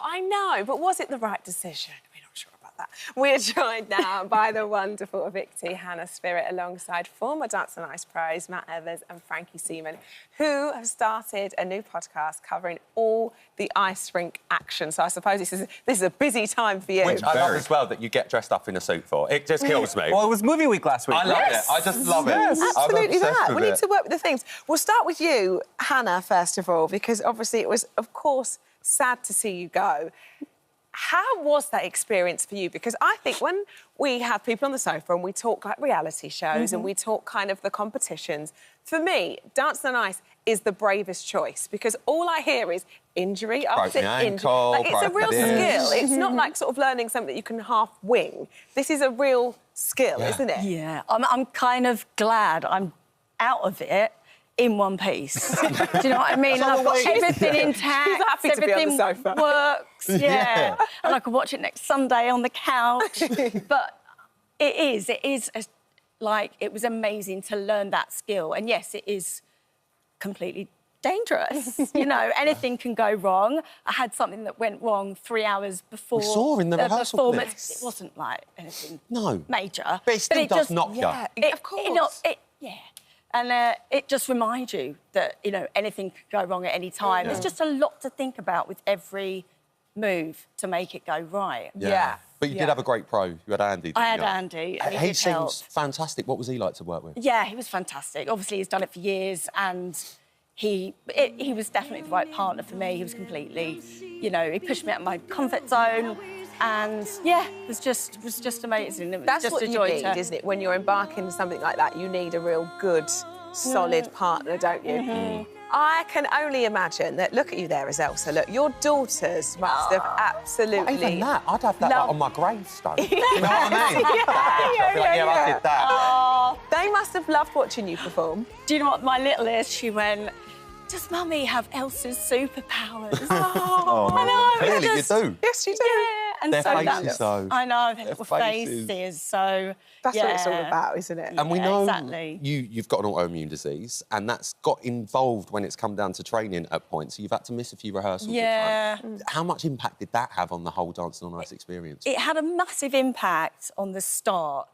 I know, but was it the right decision? We're not sure about that. We're joined now by the wonderful Victi Hannah Spearritt alongside former Dance and Ice pros Matt Evers and Frankie Seaman, who have started a new podcast covering all the ice rink action. So I suppose this is a busy time for you. Which I love as well that you get dressed up in a suit for. It just kills me. Well, it was movie week last week. I love it. I just love it. Absolutely that. We need need to work with the themes. We'll start with you, Hannah, first of all, because obviously it was, of course, sad to see you go. How was that experience for you? Because I think when we have people on the sofa and we talk like reality shows and we talk kind of the competitions, for me, Dancing on Ice is the bravest choice because all I hear is injury after injury. Like, it's a real skill. It's not like sort of learning something that you can half wing. This is a real skill, isn't it? Yeah, I'm kind of glad I'm out of it in one piece. Do you know what I mean? And I've got everything intact. She's happy to be on the sofa. Works, yeah. And I could watch it next Sunday on the couch. But it was amazing to learn that skill. And yes, it is completely dangerous. You know, anything can go wrong. I had something that went wrong 3 hours before. We saw in the rehearsal performance. It wasn't like anything major. But it still does knock you. Of course. And it just reminds you that, you know, anything could go wrong at any time. There's just a lot to think about with every move to make it go right. Yeah. But you did have a great pro. You had Andy, didn't I had you? Andy, and he did help. seems fantastic. What was he like to work with? Yeah, he was fantastic. Obviously, he's done it for years, and he was definitely the right partner for me. He was completely, you know, he pushed me out of my comfort zone. And yeah, it was just amazing. It was That's just what a you joy need, isn't it? When you're embarking on something like that, you need a real good, solid partner, don't you? I can only imagine that. Look at you there as Elsa. Look, your daughters must have absolutely. Not even that. I'd have that like, on my gravestone. You know what I mean? I did that. They must have loved watching you perform. Do you know what my little is? She went, does Mummy have Elsa's superpowers? I know. Clearly you do. Yes, you do. Yeah. And Their so faces, though. I know, their little faces. faces. So That's what it's all about, isn't it? And we know exactly. you've got an autoimmune disease, and that's got involved when it's come down to training at points. So you've had to miss a few rehearsals. Yeah. How much impact did that have on the whole Dancing on Ice experience? It had a massive impact on the start,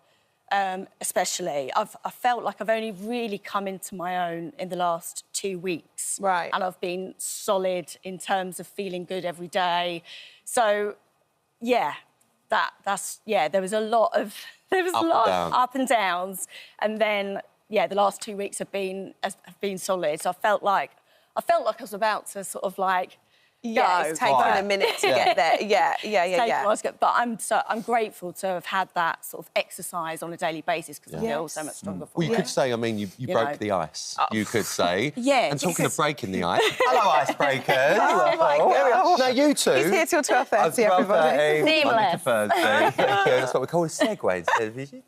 especially. I felt like I've only really come into my own in the last 2 weeks. Right. And I've been solid in terms of feeling good every day. So, yeah, there was a lot of up and downs, and then the last 2 weeks have been solid. So I felt like I was about to sort of like it's taken a minute to get there. Yeah. But I'm grateful to have had that sort of exercise on a daily basis because I feel so much stronger for Well, you could say, I mean, you broke the ice. You could say. Yeah. And talking of breaking the ice, hello, icebreakers. Oh, my God. No, you two. He's here till 12:30, everybody. Seamless. Monday to Thursday. That's what we call a segue television.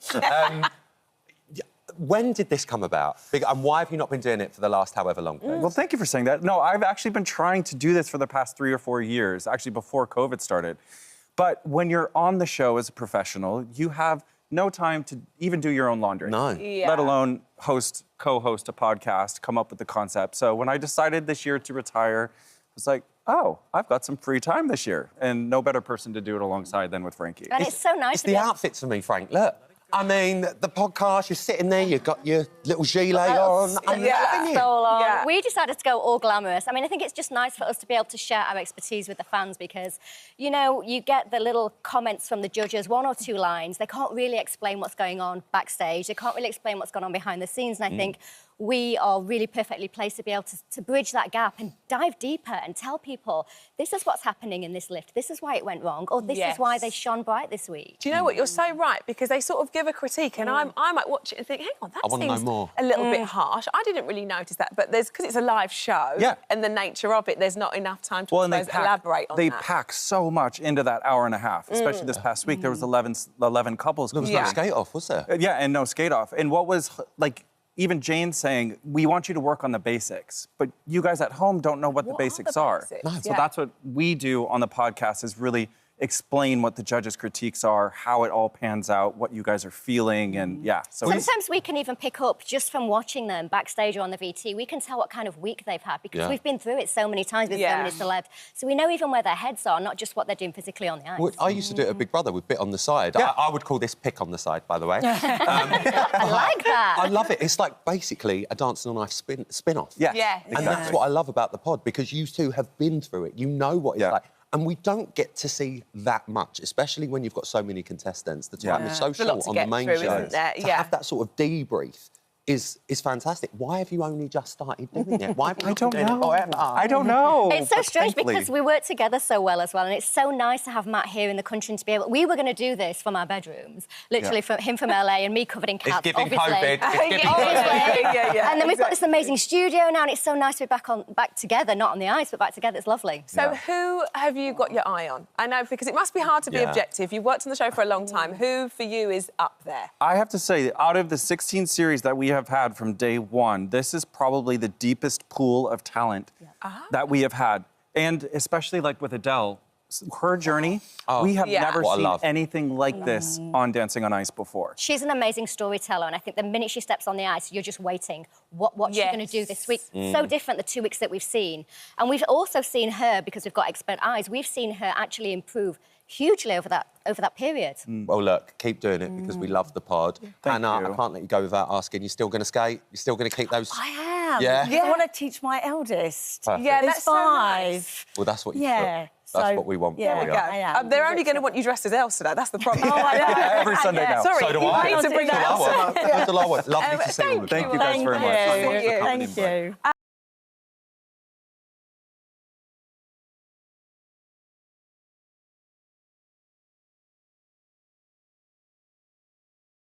When did this come about? And why have you not been doing it for the last however long? Well, thank you for saying that. No, I've actually been trying to do this for the past 3 or 4 years, actually before COVID started. But when you're on the show as a professional, you have no time to even do your own laundry. No. Yeah. Let alone co-host a podcast, come up with the concept. So when I decided this year to retire, I was like, oh, I've got some free time this year. And no better person to do it alongside than with Frankie. And it's so nice It's to the be outfits for me, Frank. Look. I mean, the podcast, you're sitting there, you've got your little gilet on. I'm loving it. Yeah. We decided to go all glamorous. I mean, I think it's just nice for us to be able to share our expertise with the fans because, you know, you get the little comments from the judges, 1 or 2 lines. They can't really explain what's going on backstage. They can't really explain what's going on behind the scenes. And I think we are really perfectly placed to be able to bridge that gap and dive deeper and tell people, this is what's happening in this lift. This is why it went wrong. Or this is why they shone bright this week. Do you know what? You're so right, because they sort of give a critique and I might watch it and think, hang on, that seems a little bit harsh. I didn't really notice that, but because it's a live show and the nature of it, there's not enough time to elaborate on that. They pack so much into that hour and a half, especially this past week. There was 11 couples. There was no skate-off, was there? Yeah, and no skate-off. And what was, like, even Jane saying, we want you to work on the basics, but you guys at home don't know what the basics are. No. So that's what we do on the podcast, is really explain what the judges' critiques are, how it all pans out, what you guys are feeling, and yeah. So sometimes we can even pick up just from watching them backstage or on the VT. We can tell what kind of week they've had because we've been through it so many times with so many celebs. So we know even where their heads are, not just what they're doing physically on the ice. Well, I used to do it at Big Brother with bit on the side. Yeah. I would call this pick on the side, by the way. I like that. I love it. It's like basically a Dancing on Ice spin-off. yes, Yeah. exactly. And that's what I love about the pod, because you two have been through it. You know what it's like. And we don't get to see that much, especially when you've got so many contestants. The time is so There's a lot short to on the get main through, show. isn't there? To have that sort of debrief is fantastic. Why have you only just started doing it? Why have you I don't been doing it know. forever? I don't know. It's so but strange thankfully- because we work together so well as well, and it's so nice to have Matt here in the country and to be able. We were going to do this from our bedrooms, literally from him from LA and me covered in cats. It's giving obviously. COVID. It's giving Obviously. COVID. And then we've got this amazing studio now, and it's so nice to be back together, not on the ice, but back together. It's lovely. So who have you got your eye on? I know, because it must be hard to be objective. You've worked on the show for a long time. Who, for you, is up there? I have to say, out of the 16 series that we have had from day one, this is probably the deepest pool of talent that we have had. And especially like with Adele, her journey, we have never seen anything like this on Dancing on Ice before. She's an amazing storyteller, and I think the minute she steps on the ice, you're just waiting. What's she going to do this week? So different the 2 weeks that we've seen. And we've also seen her, because we've got expert eyes, we've seen her actually improve hugely over that period. Well, look, keep doing it because we love the pod. Hannah, you. I can't let you go without asking, you still going to skate? You still going to keep those... I am. Yeah? I want to teach my eldest. Perfect. Yeah, Who's that's so 5. nice. Well, that's what you Yeah. That's what we want Yeah, for you. I am. They're only going to want you dressed as Elsa, that's the problem. Oh, I know. Every Sunday now. Sorry, So do you I. need to bring that Elsa. That's all I want. Lovely to see you. Thank you guys very much. Thank you. Thank you. Thank you.